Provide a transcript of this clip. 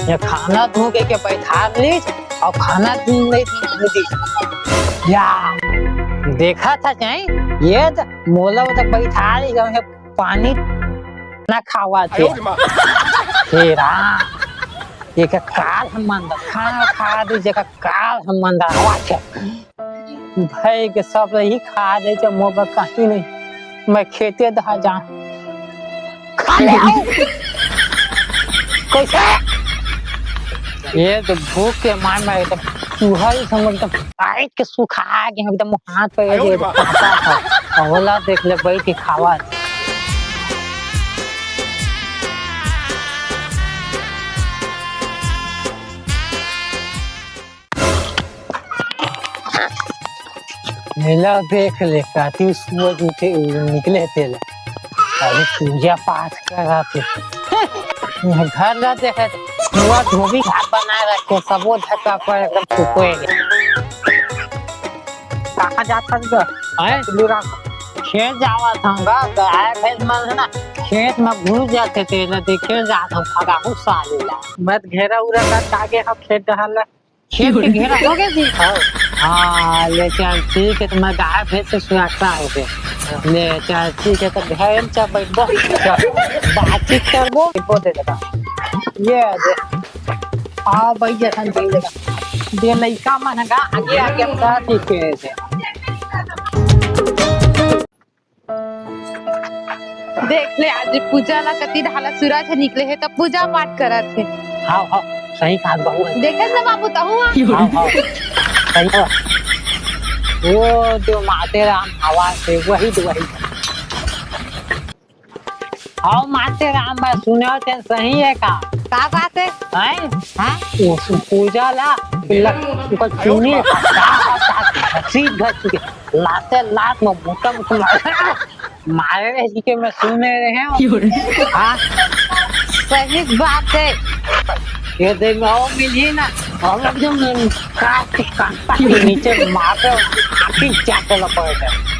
ये खाना धो के बैठा ली और खाना नहीं दी या देखा था चाहे ये तो मोला तो बैठा ली पानी ना खावा थे तेरा एक काल हम मंदा खाना खा दे जगह काल हम मंदा आवा थे भाई के सब रही खा दे जब मोबा कहीं नहीं मैं खेते दा जा खा ले आओ कैसे ये तो भूख के मार में एकदम चूहा ही समझ एकदम काट के सुखा के एकदम हाथ पे ये काटा था ओला देख ले बैठ के खावा मेला देख ले काती सूरज उठे निकले थे अभी पूजा पाठ कर रहा थे घर ना देखे हुआ धोबी घाट बना रखे सबो धक्का पर एकदम सुकोए कहाँ जाता है लुरा खेत जावा था गाय भैंस में ना खेत में घुस जाते थे ना देखे जाता भगा गुस्सा लेला मत घेरा उरा का आगे हम खेत डाला खेत के घेरा हो गया जी हाँ ले चल ठीक है तो मैं गाय भैंस से सुरक्षा हो गए ले चल ठीक है तो घर चा बैठो बातचीत करबो दे देगा ये दे आओ भाई जैसा दे देगा दे लइका मन का आगे आगे हम का ठीक है से देख ले आज पूजा ला कति ढाला सूरज निकले है तब पूजा पाठ करत है हाँ हाँ सही कहा बहू देखत ना बाबू तहु हाँ हाँ सही है वो जो माते राम हवा से वही हाँ माते राम मैं सुने थे सही है का बात है हैं हाँ उस पूजा ला उनका चुनी सीध घर चुके लाते लात में मोटा मोटा मारे रहे के मैं सुने रहे हैं हाँ सही बात है ये देख आओ मिली ना और एकदम काट के नीचे मार के आखिर जाके लपटे